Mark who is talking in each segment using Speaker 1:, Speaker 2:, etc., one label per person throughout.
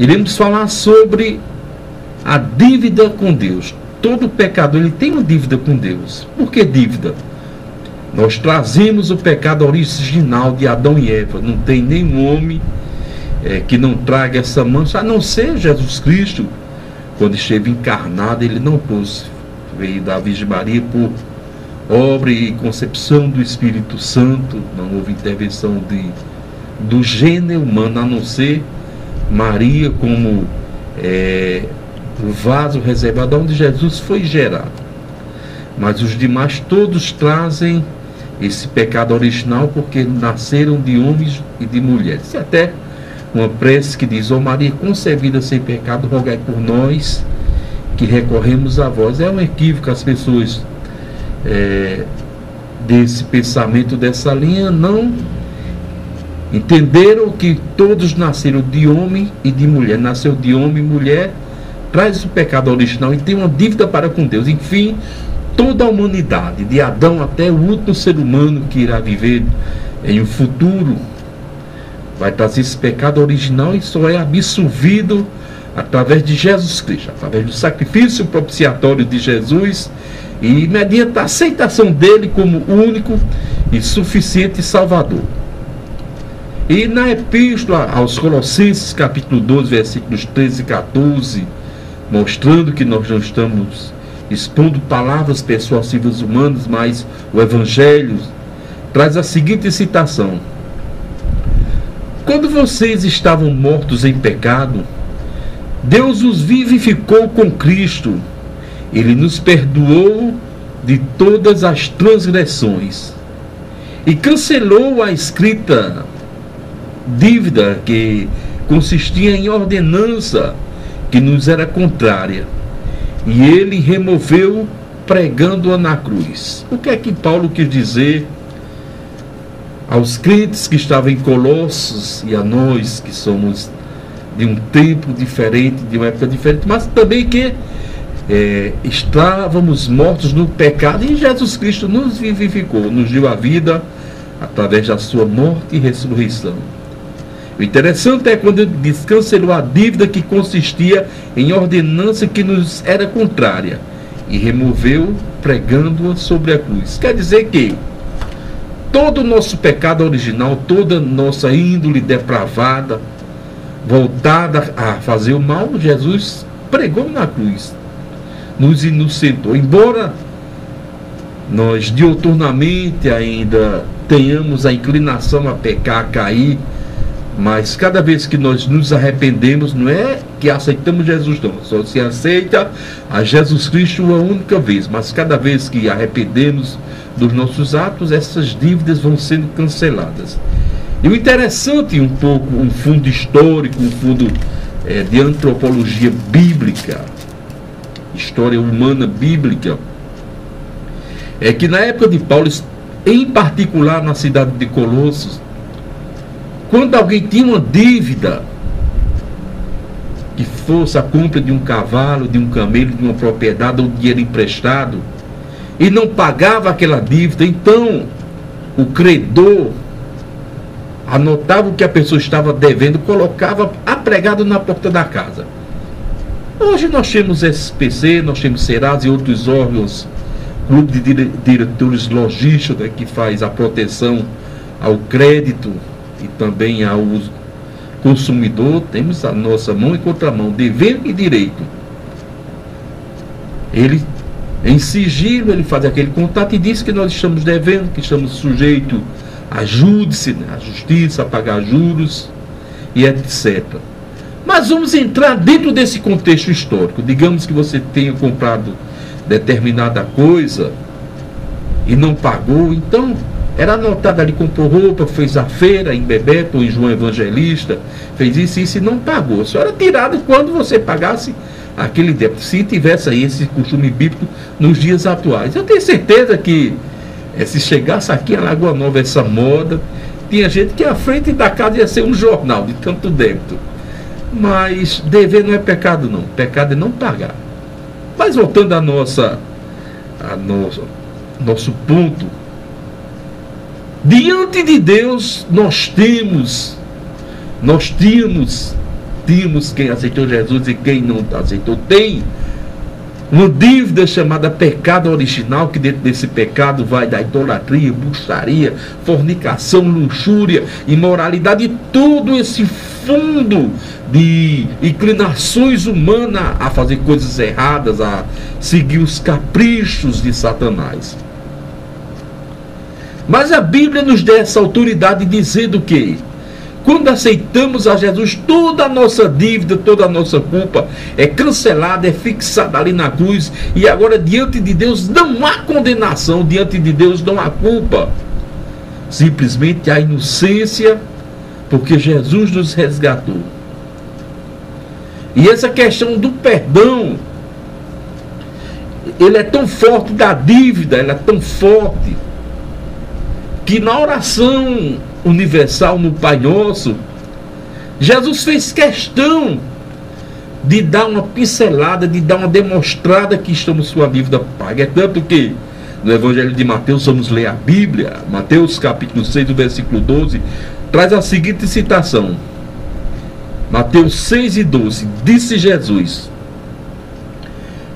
Speaker 1: iremos falar sobre a dívida com Deus. Todo pecador ele tem uma dívida com Deus. Por que dívida? Nós trazemos o pecado original de Adão e Eva. Não tem nenhum homem que não traga essa mancha, a não ser Jesus Cristo. Quando esteve encarnado, ele não pôs, veio da Virgem Maria por obra e concepção do Espírito Santo. Não houve intervenção do gênero humano, a não ser Maria como o vaso reservado onde Jesus foi gerado. Mas os demais todos trazem esse pecado original porque nasceram de homens e de mulheres. E até uma prece que diz: ó Maria concebida sem pecado, rogai por nós que recorremos a vós. É um equívoco, as pessoas desse pensamento, dessa linha, não entenderam que todos nasceram de homem e de mulher. Nasceu de homem e mulher, traz o pecado original e tem uma dívida para com Deus. Enfim, toda a humanidade, de Adão até o último ser humano que irá viver em um futuro, vai trazer esse pecado original e só é absolvido através de Jesus Cristo, através do sacrifício propiciatório de Jesus e mediante a aceitação dele como único e suficiente Salvador. E na Epístola aos Colossenses, capítulo 12, versículos 13 e 14, mostrando que nós não estamos expondo palavras persuasivas humanas, mas o Evangelho traz a seguinte citação: quando vocês estavam mortos em pecado, Deus os vivificou com Cristo. Ele nos perdoou de todas as transgressões e cancelou a escrita dívida que consistia em ordenança que nos era contrária, e ele removeu pregando-a na cruz. O que é que Paulo quis dizer aos crentes que estavam em Colossos e a nós que somos de um tempo diferente, de uma época diferente, mas também que estávamos mortos no pecado e Jesus Cristo nos vivificou, nos deu a vida através da sua morte e ressurreição. O interessante é quando ele diz: cancelou a dívida que consistia em ordenança que nos era contrária e removeu pregando-a sobre a cruz. Quer dizer que todo o nosso pecado original, toda nossa índole depravada, voltada a fazer o mal, Jesus pregou na cruz, nos inocentou. Embora nós diuturnamente ainda tenhamos a inclinação a pecar, a cair, mas cada vez que nós nos arrependemos, não é que aceitamos Jesus, não, só se aceita a Jesus Cristo uma única vez, mas cada vez que arrependemos dos nossos atos, essas dívidas vão sendo canceladas. E o interessante, um pouco, um fundo histórico, um fundo de antropologia bíblica, história humana bíblica, é que na época de Paulo, em particular na cidade de Colossos, quando alguém tinha uma dívida, que fosse a compra de um cavalo, de um camelo, de uma propriedade ou dinheiro emprestado, e não pagava aquela dívida, então o credor anotava o que a pessoa estava devendo, colocava apregado na porta da casa. Hoje nós temos SPC, nós temos Serasa e outros órgãos, Clube de Diretores Logísticos, né, que faz a proteção ao crédito e também ao consumidor. Temos a nossa mão e contramão, dever e direito. Ele, em sigilo, ele faz aquele contato e diz que nós estamos devendo, que estamos sujeitos a júdice, né, a justiça, a pagar juros e etc. Mas vamos entrar dentro desse contexto histórico. Digamos que você tenha comprado determinada coisa e não pagou, então era anotado ali, comprou roupa, fez a feira em Bebeto ou em João Evangelista, fez isso e não pagou. Só era tirado quando você pagasse aquele débito, se tivesse aí esse costume bíblico nos dias atuais. Eu tenho certeza que se chegasse aqui em Lagoa Nova essa moda, tinha gente que à frente da casa ia ser um jornal de tanto débito. Mas dever não é pecado, não. Pecado é não pagar. Mas voltando a nosso ponto, diante de Deus nós tínhamos discutimos quem aceitou Jesus e quem não aceitou. Tem uma dívida chamada pecado original, que dentro desse pecado vai da idolatria, bruxaria, fornicação, luxúria, imoralidade, e todo esse fundo de inclinações humanas a fazer coisas erradas, a seguir os caprichos de Satanás. Mas a Bíblia nos dá essa autoridade dizendo que quando aceitamos a Jesus, toda a nossa dívida, toda a nossa culpa é cancelada, é fixada ali na cruz, e agora diante de Deus não há condenação, diante de Deus não há culpa, simplesmente há inocência, porque Jesus nos resgatou. E essa questão do perdão, ele é tão forte, da dívida, ela é tão forte, que na oração universal, no Pai Nosso, Jesus fez questão de dar uma pincelada, de dar uma demonstrada que estamos sua dívida paga. É tanto que no Evangelho de Mateus, vamos ler a Bíblia, Mateus capítulo 6, do versículo 12, traz a seguinte citação. Mateus 6 e 12, disse Jesus: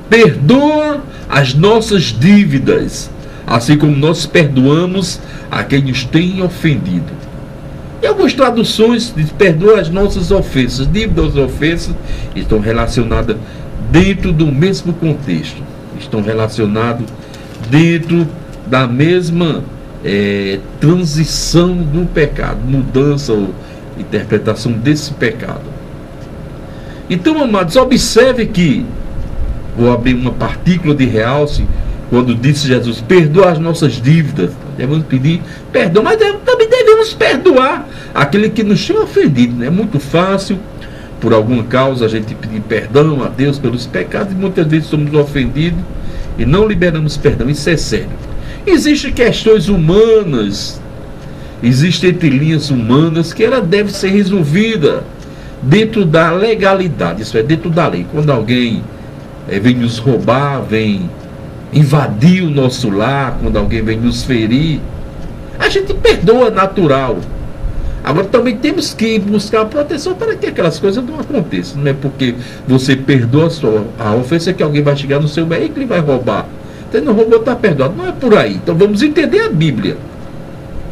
Speaker 1: perdoa as nossas dívidas, assim como nós perdoamos a quem nos tem ofendido. E algumas traduções diz: perdoa as nossas ofensas. Dívidas e ofensas estão relacionadas dentro do mesmo contexto, estão relacionados dentro da mesma transição do pecado, mudança ou interpretação desse pecado. Então, amados, observe que, vou abrir uma partícula de realce, quando disse Jesus: perdoa as nossas dívidas. Devemos pedir perdão, mas também devemos perdoar aquele que nos tem ofendido. É muito fácil, por alguma causa, a gente pedir perdão a Deus pelos pecados, e muitas vezes somos ofendidos e não liberamos perdão. Isso é sério. Existem questões humanas, existem entrelinhas humanas que ela deve ser resolvida dentro da legalidade, isso é, dentro da lei. Quando alguém vem nos roubar, vem invadir o nosso lar, quando alguém vem nos ferir, a gente perdoa, natural. Agora também temos que buscar a proteção para que aquelas coisas não aconteçam. Não é porque você perdoa a ofensa que alguém vai chegar no seu veículo e vai roubar. Você não roubou, está perdoado. Não é por aí. Então vamos entender a Bíblia.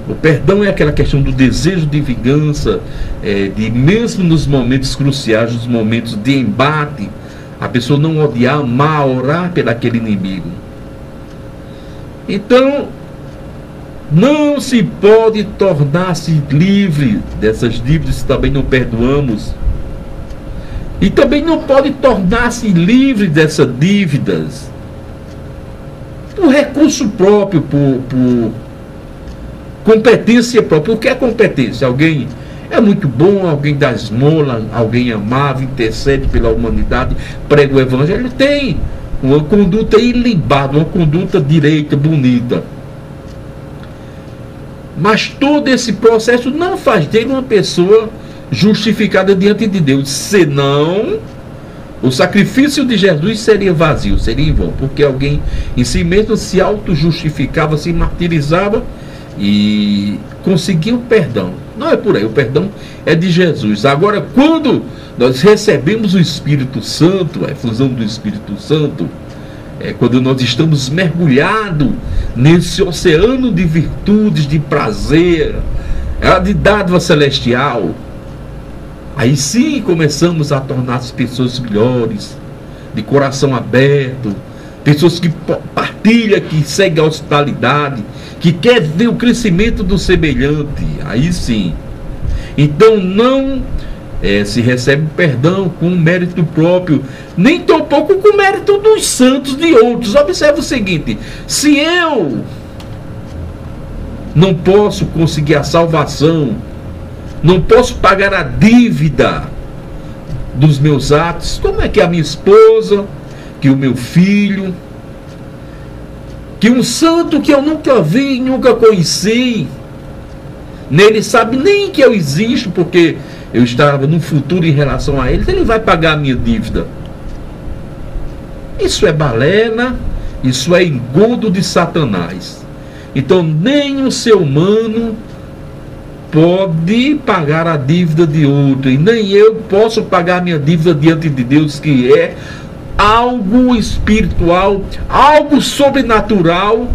Speaker 1: O perdão é aquela questão do desejo de vingança, de mesmo nos momentos cruciais, nos momentos de embate, a pessoa não odiar, amar, orar por aquele inimigo. Então, não se pode tornar-se livre dessas dívidas se também não perdoamos. E também não pode tornar-se livre dessas dívidas por recurso próprio, por competência própria. O que é competência? Alguém é muito bom, alguém dá esmola, alguém amável, intercede pela humanidade, prega o evangelho, tem uma conduta ilibada, uma conduta direita, bonita. Mas todo esse processo não faz dele uma pessoa justificada diante de Deus, senão o sacrifício de Jesus seria vazio, seria em vão, porque alguém em si mesmo se auto-justificava, se martirizava e conseguia o perdão. Não é por aí, o perdão é de Jesus. Agora, quando nós recebemos o Espírito Santo, a efusão do Espírito Santo, quando nós estamos mergulhados nesse oceano de virtudes, de prazer, de dádiva celestial, aí sim começamos a tornar as pessoas melhores, de coração aberto, pessoas que partilham, que seguem a hospitalidade, que quer ver o crescimento do semelhante. Aí sim. Então não se recebe perdão com mérito próprio, nem tampouco com mérito dos santos de outros. Observe o seguinte: se eu não posso conseguir a salvação, não posso pagar a dívida dos meus atos, como é que a minha esposa, que o meu filho, que um santo que eu nunca vi, nunca conheci, nele sabe nem que eu existo, porque eu estava no futuro em relação a ele vai pagar a minha dívida? Isso é balela, isso é engodo de Satanás. Então nem o ser humano pode pagar a dívida de outro, e nem eu posso pagar minha dívida diante de Deus, que é algo espiritual, algo sobrenatural,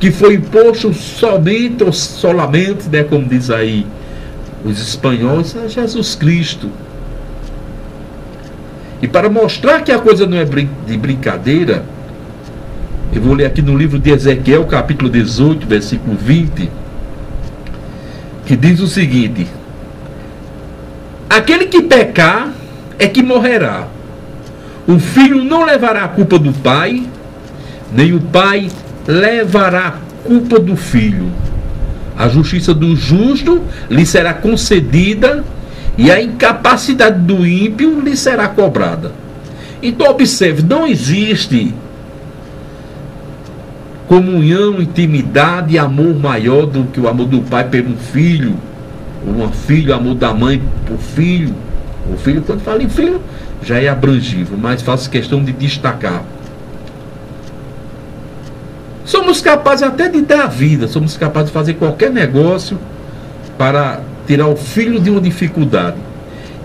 Speaker 1: que foi imposto somente ou solamente, né, como diz aí os espanhóis, a Jesus Cristo. E para mostrar que a coisa não é de brincadeira, eu vou ler aqui no livro de Ezequiel, capítulo 18, versículo 20, que diz o seguinte: aquele que pecar é que morrerá. O filho não levará a culpa do pai, nem o pai levará a culpa do filho. A justiça do justo lhe será concedida, e a incapacidade do ímpio lhe será cobrada. Então observe, não existe comunhão, intimidade e amor maior do que o amor do pai pelo filho, ou uma filha, o amor da mãe por filho. O filho, quando fala em filho, já é abrangível, mas faço questão de destacar. Somos capazes até de dar a vida, somos capazes de fazer qualquer negócio para tirar o filho de uma dificuldade.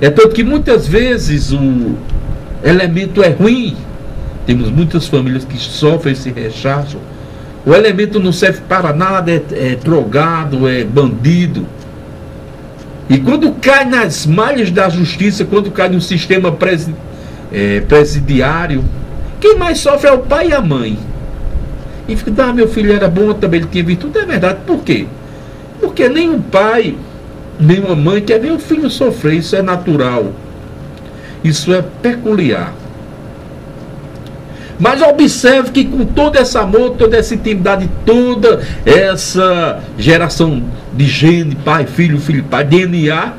Speaker 1: É tanto que muitas vezes o elemento é ruim. Temos muitas famílias que sofrem esse rechaço. O elemento não serve para nada, é drogado, é bandido. E quando cai nas malhas da justiça, quando cai no sistema presidiário, quem mais sofre é o pai e a mãe. E fica, meu filho era bom também, ele tinha virtude. É verdade, por quê? Porque nem um pai, nem uma mãe quer ver o filho sofrer, isso é natural. Isso é peculiar. Mas observe que com todo esse amor, toda essa intimidade, toda essa geração de gene, pai, filho, pai, DNA,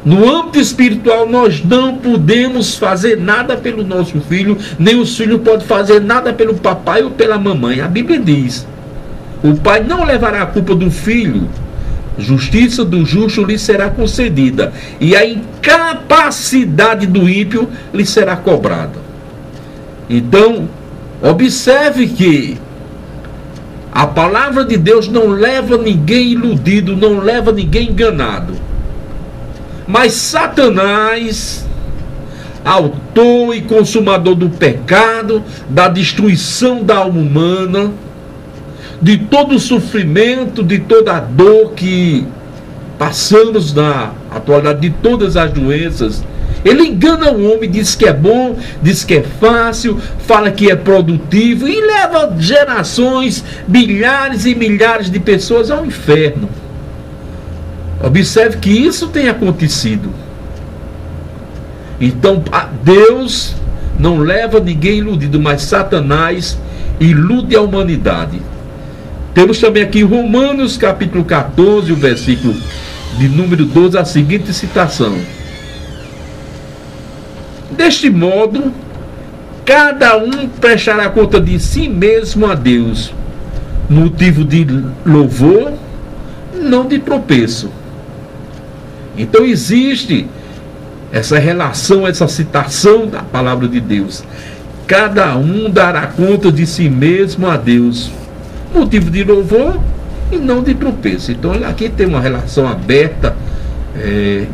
Speaker 1: no âmbito espiritual nós não podemos fazer nada pelo nosso filho, nem os filhos podem fazer nada pelo papai ou pela mamãe. A Bíblia diz: o pai não levará a culpa do filho, justiça do justo lhe será concedida, e a incapacidade do ímpio lhe será cobrada. Então, observe que a palavra de Deus não leva ninguém iludido, não leva ninguém enganado. Mas Satanás, autor e consumador do pecado, da destruição da alma humana, de todo o sofrimento, de toda a dor que passamos na atualidade, de todas as doenças, ele engana o homem, diz que é bom, diz que é fácil, fala que é produtivo e leva gerações, milhares e milhares de pessoas ao inferno. Observe que isso tem acontecido. Então, Deus não leva ninguém iludido, mas Satanás ilude a humanidade. Temos também aqui em Romanos capítulo 14, o versículo de número 12, a seguinte citação: deste modo, cada um prestará conta de si mesmo a Deus, motivo de louvor, não de tropeço. Então existe essa relação, essa citação da palavra de Deus. Cada um dará conta de si mesmo a Deus, motivo de louvor e não de tropeço. Então aqui tem uma relação aberta,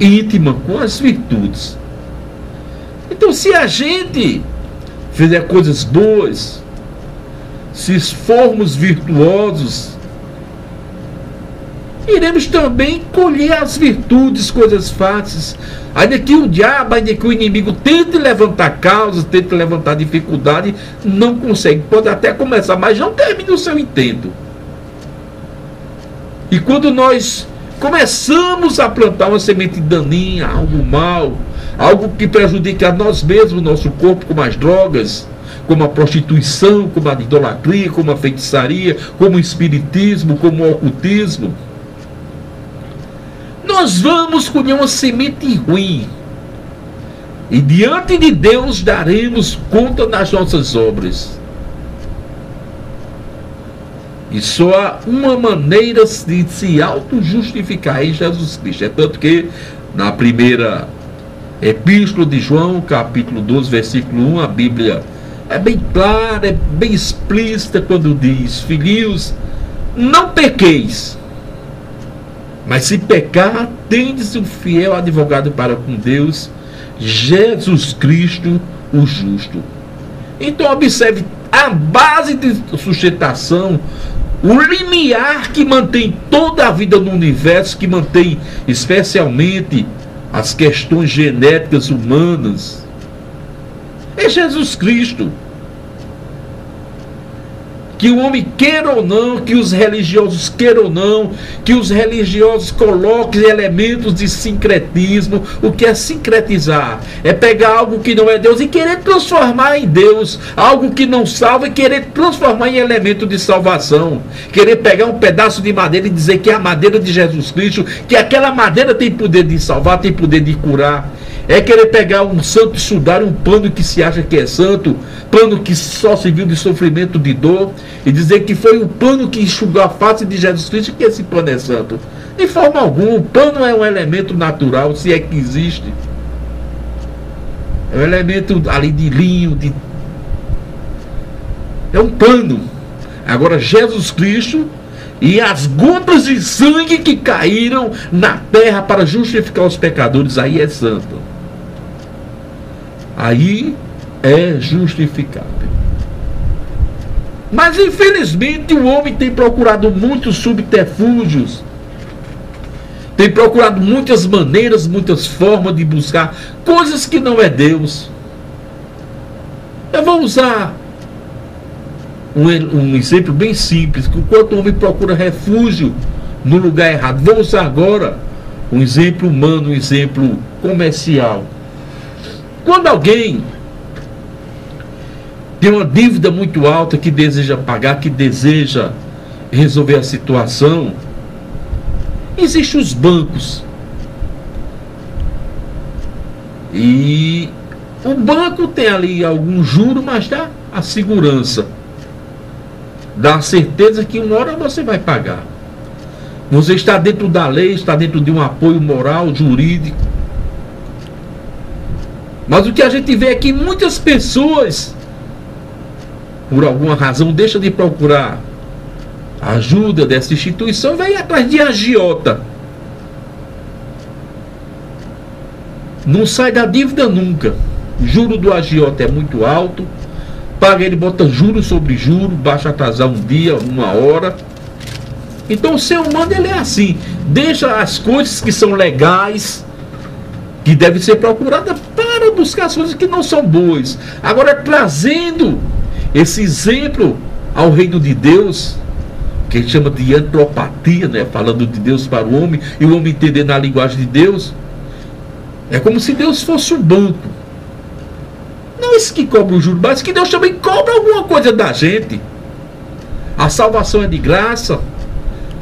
Speaker 1: íntima com as virtudes. Então, se a gente fizer coisas boas, se formos virtuosos, iremos também colher as virtudes, coisas fáceis. Ainda que o diabo, ainda que o inimigo tente levantar causas, tente levantar dificuldade, não consegue. Pode até começar, mas não termina o seu intento. E quando nós começamos a plantar uma semente daninha, algo mal, algo que prejudica a nós mesmos, nosso corpo, como as drogas, como a prostituição, como a idolatria, como a feitiçaria, como o espiritismo, como o ocultismo, nós vamos colher uma semente ruim. E diante de Deus daremos conta das nossas obras. E só há uma maneira de se auto-justificar em Jesus Cristo. É tanto que na primeira Epístola de João, capítulo 12, versículo 1, a Bíblia é bem clara, é bem explícita quando diz: filhinhos, não pequeis, Mas se pecar, tendes um fiel advogado para com Deus, Jesus Cristo, o justo. Então observe a base de sustentação, o limiar que mantém toda a vida no universo, que mantém especialmente as questões genéticas humanas, é Jesus Cristo. Que o homem queira ou não, que os religiosos queiram ou não, que os religiosos coloquem elementos de sincretismo. O que é sincretizar? É pegar algo que não é Deus e querer transformar em Deus, algo que não salva e querer transformar em elemento de salvação. Querer pegar um pedaço de madeira e dizer que é a madeira de Jesus Cristo, que aquela madeira tem poder de salvar, tem poder de curar. É querer pegar um santo e sudar um pano que se acha que é santo, pano que só se viu de sofrimento, de dor, e dizer que foi o pano que enxugou a face de Jesus Cristo, que esse pano é santo. De forma alguma, o pano é um elemento natural, se é que existe. É um elemento ali de linho, é um pano. Agora Jesus Cristo e as gotas de sangue que caíram na terra para justificar os pecadores, aí é santo. Aí é justificável. Mas infelizmente o homem tem procurado muitos subterfúgios, tem procurado muitas maneiras, muitas formas de buscar coisas que não é Deus. Eu vou usar um exemplo bem simples, que enquanto o homem procura refúgio no lugar errado. Vou usar agora um exemplo humano, um exemplo comercial. Quando alguém tem uma dívida muito alta que deseja pagar, que deseja resolver a situação, existem os bancos. E o banco tem ali algum juro, mas dá a segurança, dá a certeza que uma hora você vai pagar. Você está dentro da lei, está dentro de um apoio moral, jurídico. Mas o que a gente vê é que muitas pessoas, por alguma razão, deixam de procurar a ajuda dessa instituição e vai atrás de agiota. Não sai da dívida nunca. O juro do agiota é muito alto. Paga, ele bota juro sobre juro, baixa atrasar um dia, uma hora. Então o ser humano ele é assim. Deixa as coisas que são legais, que devem ser procuradas, para buscar as coisas que não são boas. Agora, trazendo esse exemplo ao reino de Deus, que a gente chama de antropatia, né? Falando de Deus para o homem, e o homem entender na linguagem de Deus, é como se Deus fosse um banco. Não esse que cobra o juro, mas que Deus também cobra alguma coisa da gente. A salvação é de graça,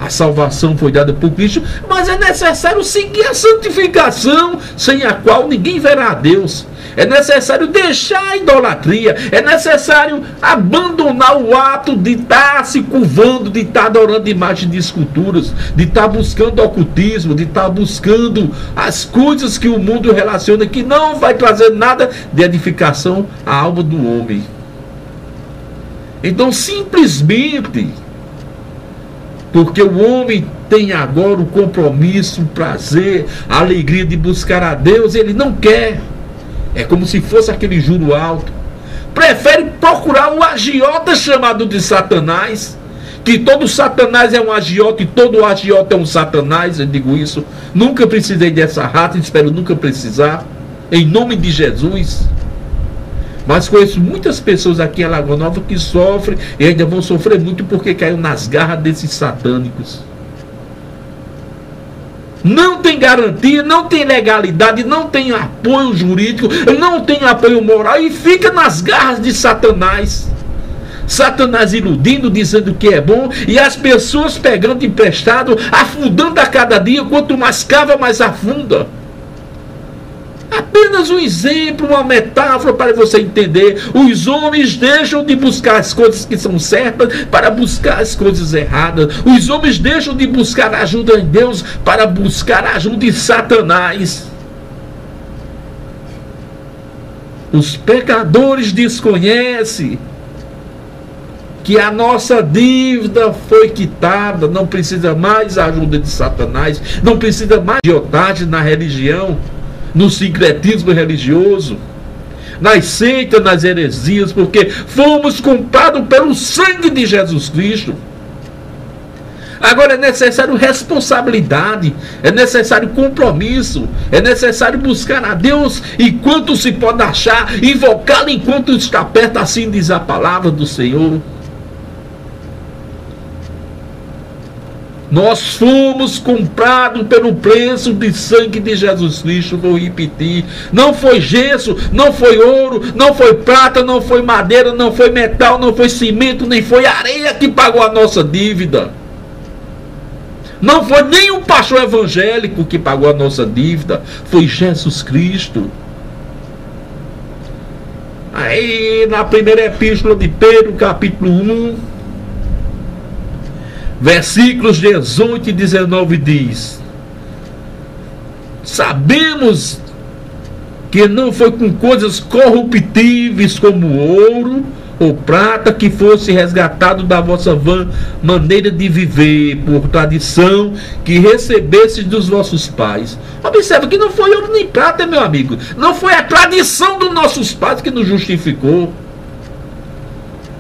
Speaker 1: a salvação foi dada por Cristo, mas é necessário seguir a santificação, sem a qual ninguém verá a Deus. É necessário deixar a idolatria, é necessário abandonar o ato de estar se curvando, de estar adorando imagens de esculturas, de estar buscando ocultismo, de estar buscando as coisas que o mundo relaciona, que não vai trazer nada de edificação à alma do homem. Então, simplesmente porque o homem tem agora o compromisso, o prazer, a alegria de buscar a Deus, ele não quer. É como se fosse aquele juro alto. Prefere procurar um agiota chamado de Satanás, que todo Satanás é um agiota e todo agiota é um Satanás. Eu digo isso, nunca precisei dessa rata, espero nunca precisar, em nome de Jesus. Mas conheço muitas pessoas aqui em Alagoa Nova que sofrem e ainda vão sofrer muito porque caiu nas garras desses satânicos. Não tem garantia, não tem legalidade, não tem apoio jurídico, não tem apoio moral e fica nas garras de Satanás. Satanás iludindo, dizendo que é bom, e as pessoas pegando emprestado, afundando a cada dia. Quanto mais cava, mais afunda. Apenas um exemplo, uma metáfora para você entender. Os homens deixam de buscar as coisas que são certas para buscar as coisas erradas. Os homens deixam de buscar ajuda em Deus para buscar ajuda em Satanás. Os pecadores desconhecem que a nossa dívida foi quitada, não precisa mais a ajuda de Satanás, não precisa mais de otário na religião, no sincretismo religioso, nas seitas, nas heresias, porque fomos comprados pelo sangue de Jesus Cristo. Agora é necessário responsabilidade, é necessário compromisso, é necessário buscar a Deus enquanto se pode achar, invocá-lo enquanto está perto, assim diz a palavra do Senhor. Nós fomos comprados pelo preço de sangue de Jesus Cristo, vou repetir. Não foi gesso, não foi ouro, não foi prata, não foi madeira, não foi metal, não foi cimento, nem foi areia que pagou a nossa dívida. Não foi nem um pastor evangélico que pagou a nossa dívida, foi Jesus Cristo. Aí na primeira epístola de Pedro, capítulo 1, versículos 18 e 19 diz: sabemos que não foi com coisas corruptíveis como ouro ou prata que fosse resgatado da vossa vã maneira de viver, por tradição que recebestes dos vossos pais. Observa que não foi ouro nem prata, meu amigo. Não foi a tradição dos nossos pais que nos justificou.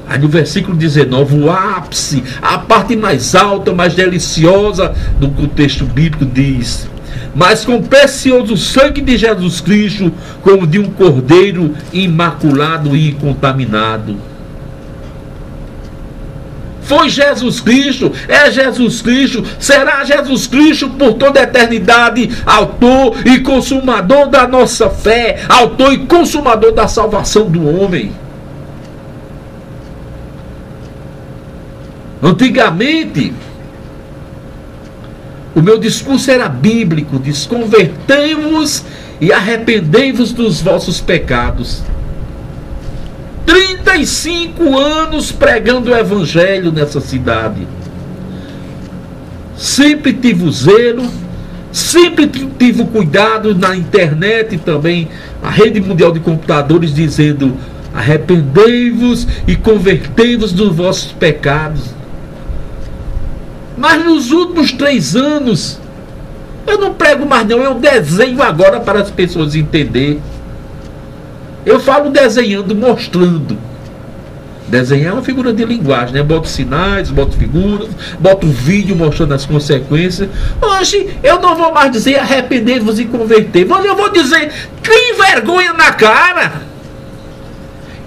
Speaker 1: Aí no versículo 19, o ápice, a parte mais alta, mais deliciosa do texto bíblico diz: mas com precioso sangue de Jesus Cristo, como de um cordeiro imaculado e incontaminado. Foi Jesus Cristo, é Jesus Cristo, será Jesus Cristo por toda a eternidade, autor e consumador da nossa fé, autor e consumador da salvação do homem. Antigamente, o meu discurso era bíblico: desconvertei-vos e arrependei-vos dos vossos pecados. 35 anos pregando o evangelho nessa cidade. Sempre tive o zelo, sempre tive o cuidado na internet também, a rede mundial de computadores, dizendo: arrependei-vos e convertei-vos dos vossos pecados. Mas nos últimos 3 anos, eu não prego mais não, eu desenho agora para as pessoas entenderem. Eu falo desenhando, mostrando. Desenhar é uma figura de linguagem, né? Boto sinais, boto figuras, boto vídeo mostrando as consequências. Hoje eu não vou mais dizer arrepender-vos e converter. Hoje eu vou dizer: crie vergonha na cara.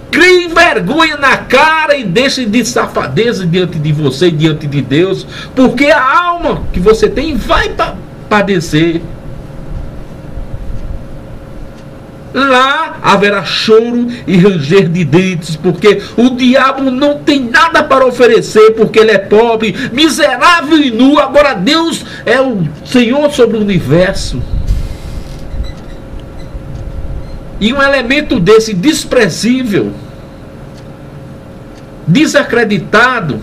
Speaker 1: Crie vergonha na cara e deixe de safadeza diante de você e diante de Deus, porque a alma que você tem vai padecer. Lá haverá choro e ranger de dentes, porque o diabo não tem nada para oferecer, porque ele é pobre, miserável e nu. Agora Deus é o Senhor sobre o universo. E um elemento desse desprezível, desacreditado,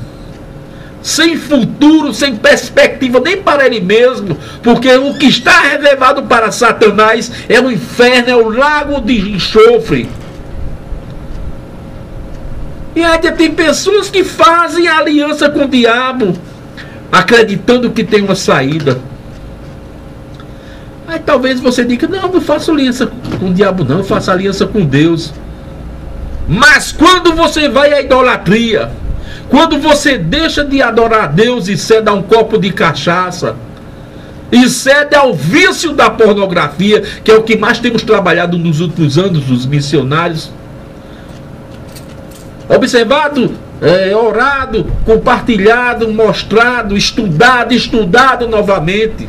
Speaker 1: sem futuro, sem perspectiva nem para ele mesmo, porque o que está reservado para Satanás é o inferno, é o lago de enxofre. E ainda tem pessoas que fazem aliança com o diabo, acreditando que tem uma saída. Aí talvez você diga: não, não faço aliança com o diabo não, eu faço aliança com Deus. Mas quando você vai à idolatria, quando você deixa de adorar a Deus e cede a um copo de cachaça, e cede ao vício da pornografia, que é o que mais temos trabalhado nos últimos anos, os missionários, observado, orado, compartilhado, mostrado, estudado novamente,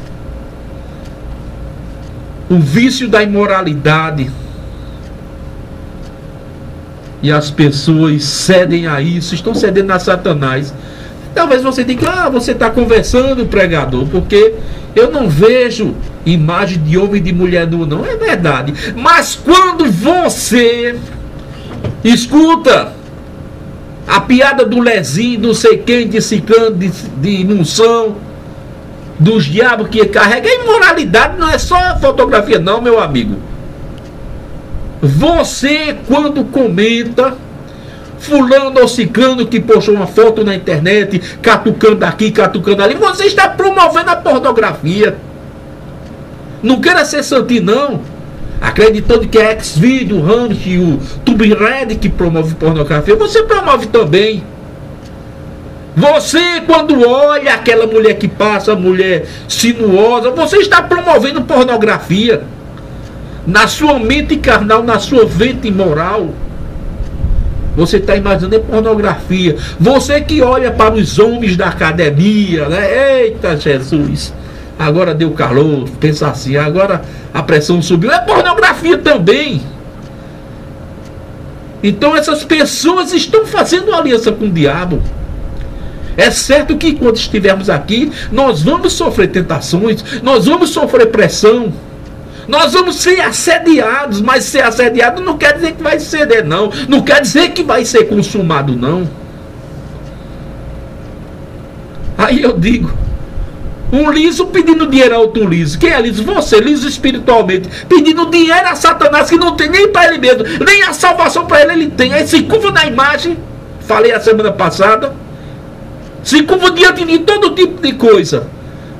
Speaker 1: o vício da imoralidade. E as pessoas cedem a isso, estão cedendo a Satanás. Talvez você diga: ah, você está conversando, pregador, porque eu não vejo imagem de homem e de mulher nu, não. É verdade. Mas quando você escuta a piada do Lezinho, não sei quem, de ciclano, de Munção, dos diabos que carrega, a imoralidade não é só fotografia não, meu amigo. Você, quando comenta, fulano ou ciclano que postou uma foto na internet, catucando aqui, catucando ali. Você está promovendo a pornografia. Não queira ser santinho, não. Acreditando que é Xvideo, o Ranch e o TubeRed que promove pornografia. Você promove também. Você, quando olha aquela mulher que passa, mulher sinuosa, você está promovendo pornografia. Na sua mente carnal, na sua mente moral. Você está imaginando pornografia. Você que olha para os homens da academia, né? Eita Jesus, agora deu calor, pensa assim, agora a pressão subiu. É pornografia também. Então essas pessoas estão fazendo aliança com o diabo. É certo que quando estivermos aqui, nós vamos sofrer tentações, nós vamos sofrer pressão, nós vamos ser assediados, mas ser assediado não quer dizer que vai ceder, não. Não quer dizer que vai ser consumado, não. Aí eu digo, um liso pedindo dinheiro a outro liso. Quem é liso? Você, liso espiritualmente, pedindo dinheiro a Satanás, que não tem nem para ele mesmo, nem a salvação para ele tem. Aí se curva na imagem, falei a semana passada, se curva diante de todo tipo de coisa,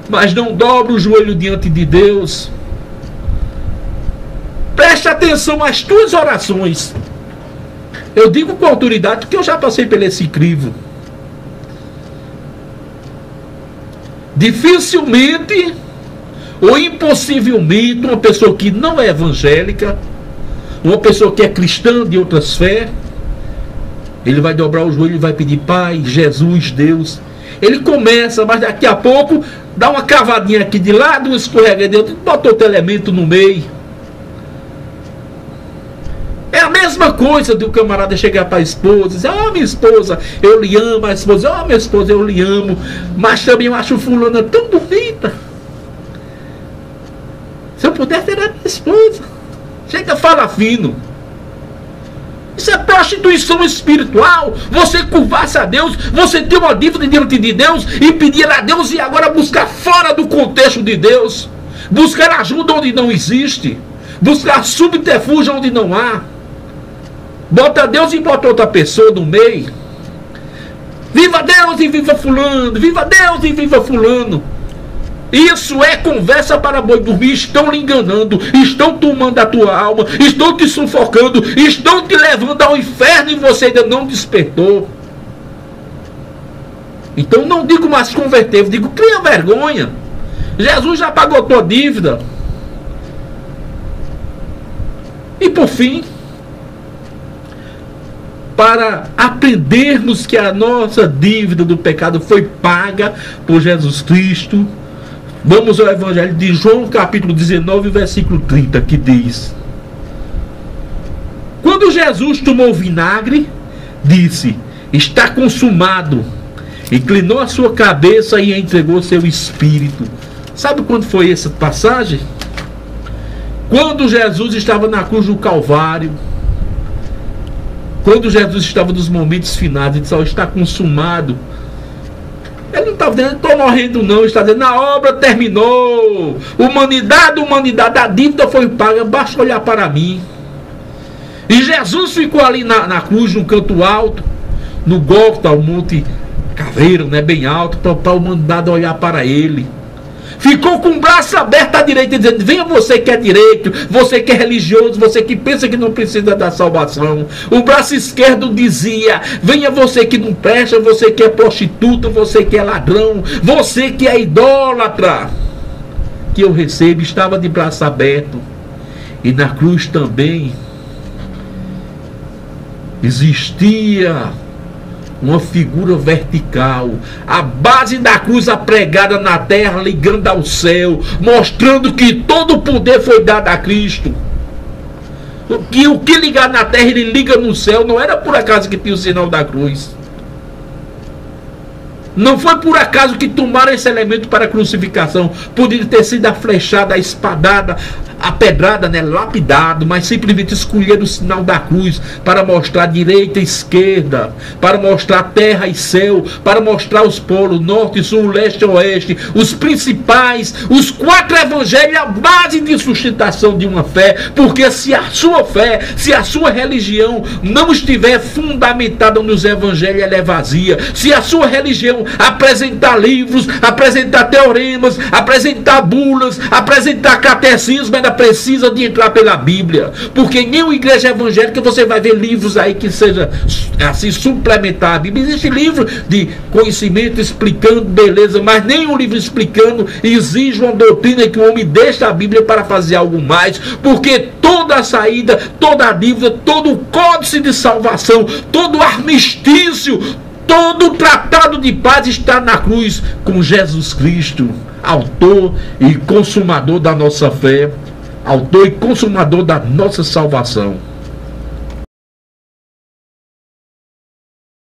Speaker 1: mas não dobra o joelho diante de Deus. Preste atenção às tuas orações. Eu digo com autoridade porque eu já passei por esse crivo. Dificilmente ou impossivelmente uma pessoa que não é evangélica, uma pessoa que é cristã de outras fé, ele vai dobrar o joelho e vai pedir: Pai, Jesus, Deus. Ele começa, mas daqui a pouco dá uma cavadinha aqui de lado, um escorregadinho, bota outro elemento no meio. É a mesma coisa de um camarada chegar para a esposa e dizer: ah, minha esposa, eu lhe amo. A esposa: ah, minha esposa, eu lhe amo, mas também eu acho fulana tão bonita. Se eu pudesse, era minha esposa. Chega, fala fino. Isso é prostituição espiritual. Você curvar-se a Deus, você ter uma dívida diante de Deus e pedir a Deus e agora buscar fora do contexto de Deus, buscar ajuda onde não existe, buscar subterfúgio onde não há. Bota Deus e bota outra pessoa no meio. Viva Deus e viva fulano, viva Deus e viva fulano. Isso é conversa para boi dormir. Estão lhe enganando, estão tomando a tua alma, estão te sufocando, estão te levando ao inferno e você ainda não despertou. Então não digo mais converter, digo cria vergonha. Jesus já pagou tua dívida. E por fim, para aprendermos que a nossa dívida do pecado foi paga por Jesus Cristo, vamos ao Evangelho de João, capítulo 19, versículo 30, que diz: quando Jesus tomou o vinagre, disse: está consumado. Inclinou a sua cabeça e entregou seu espírito. Sabe quando foi essa passagem? Quando Jesus estava na cruz do Calvário, quando Jesus estava nos momentos finais, ele disse: ó, está consumado. Ele não estava dizendo: estou morrendo, não. Ele está dizendo: a obra terminou. Humanidade, a dívida foi paga. Basta olhar para mim. E Jesus ficou ali na cruz, no canto alto, no Gólgota, o Monte Caveiro, né, bem alto, para a humanidade olhar para ele. Ficou com o braço aberto à direita, dizendo: venha você que é direito, você que é religioso, você que pensa que não precisa da salvação. O braço esquerdo dizia: venha você que não presta, você que é prostituta, você que é ladrão, você que é idólatra, que eu recebo. Estava de braço aberto. E na cruz também existia uma figura vertical, a base da cruz apregada na terra, ligando ao céu, mostrando que todo o poder foi dado a Cristo. Que o que ligar na terra, ele liga no céu. Não era por acaso que tinha o sinal da cruz. Não foi por acaso que tomaram esse elemento para a crucificação. Poderia ter sido a flechada, a espadada, apedrada, né, lapidado, mas simplesmente escolher o sinal da cruz para mostrar direita e esquerda, para mostrar terra e céu, para mostrar os polos norte, sul, leste e oeste, os principais, os 4 evangelhos, a base de sustentação de uma fé, porque se a sua fé, se a sua religião não estiver fundamentada nos evangelhos, ela é vazia. Se a sua religião apresentar livros, apresentar teoremas, apresentar bulas, apresentar catecismo, ela precisa de entrar pela Bíblia, porque em nenhuma igreja evangélica você vai ver livros aí que seja assim suplementar a Bíblia. Existe livro de conhecimento explicando beleza, mas nenhum livro explicando exige uma doutrina que o homem deixa a Bíblia para fazer algo mais, porque toda a saída, toda a dívida, todo o códice de salvação, todo o armistício, todo o tratado de paz está na cruz, com Jesus Cristo, autor e consumador da nossa fé, autor e consumador da nossa salvação.